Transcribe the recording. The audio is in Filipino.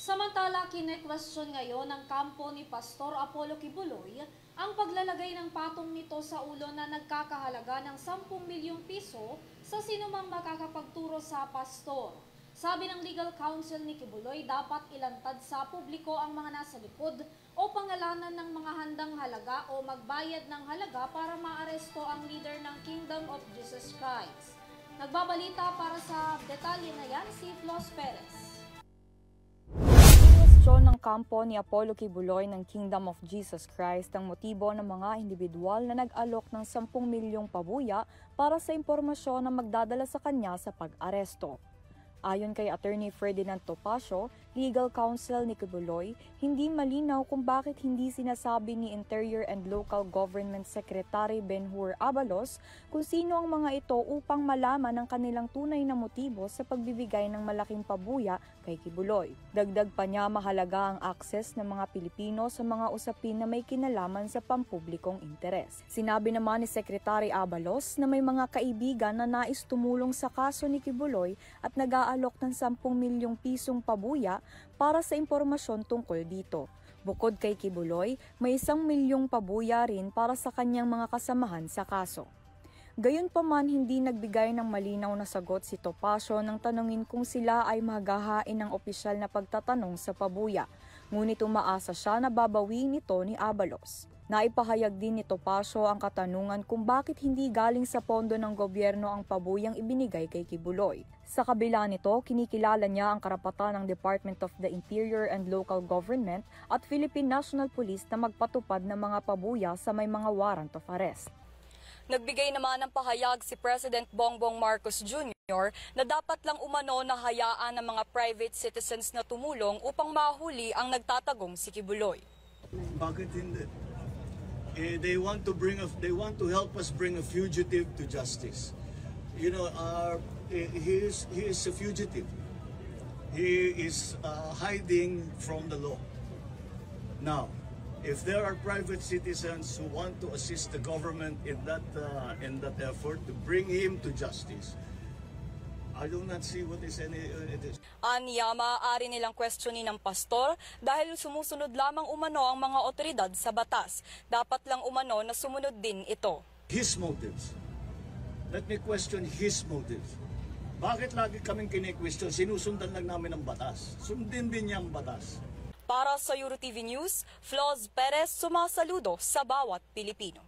Samantala, kine-question ngayon ng kampo ni Pastor Apollo Kibuloy ang paglalagay ng patong nito sa ulo na nagkakahalaga ng 10 milyong piso sa sinumang makakapagturo sa pastor. Sabi ng legal counsel ni Kibuloy, dapat ilantad sa publiko ang mga nasa likod o pangalanan ng mga handang halaga o magbayad ng halaga para maaresto ang leader ng Kingdom of Jesus Christ. Nagbabalita para sa detalye na yan si Flos Perez. Ng kampo ni Apollo Kibuloy ng Kingdom of Jesus Christ ang motibo ng mga individual na nag-alok ng 10 milyong pabuya para sa impormasyon na magdadala sa kanya sa pag-aresto. Ayon kay Attorney Ferdinand Topacio, legal counsel ni Kibuloy, hindi malinaw kung bakit hindi sinasabi ni Interior and Local Government Secretary Ben-Hur Abalos kung sino ang mga ito upang malaman ang kanilang tunay na motibo sa pagbibigay ng malaking pabuya kay Kibuloy. Dagdag pa niya, mahalaga ang access ng mga Pilipino sa mga usapin na may kinalaman sa pampublikong interes. Sinabi naman ni Secretary Abalos na may mga kaibigan na nais tumulong sa kaso ni Kibuloy at nag-aalok ng 10 milyong pisong pabuya para sa impormasyon tungkol dito. Bukod kay Kibuloy, may 1 milyong pabuya rin para sa kanyang mga kasamahan sa kaso. Gayunpaman, hindi nagbigay ng malinaw na sagot si Topacio nang tanungin kung sila ay maghahain ng opisyal na pagtatanong sa pabuya, ngunit umaasa siya na babawiin ito ni Abalos. Naipahayag din ni Topacio ang katanungan kung bakit hindi galing sa pondo ng gobyerno ang pabuyang ibinigay kay Kibuloy. Sa kabila nito, kinikilala niya ang karapatan ng Department of the Interior and Local Government at Philippine National Police na magpatupad ng mga pabuya sa may mga warrant of arrest. Nagbigay naman ng pahayag si President Bongbong Marcos Jr. na dapat lang umano na hayaan ng mga private citizens na tumulong upang mahuli ang nagtatagong si Kibuloy. Bakit hindi? They want to help us bring a fugitive to justice. You know, he is a fugitive. He is hiding from the law. Now, if there are private citizens who want to assist the government in that effort to bring him to justice, I do not see what is any it is. Aniya, maaari nilang questionin ng pastor dahil sumusunod lamang umano ang mga otoridad sa batas. Dapat lang umano na sumunod din ito. His motives. Let me question his motives. Bakit lagi kaming kine-question? Sinusundan lang namin ang batas. Sundin din niya ang batas. Para sa EuroTV News, Flos Perez, sumasaludo sa bawat Pilipino.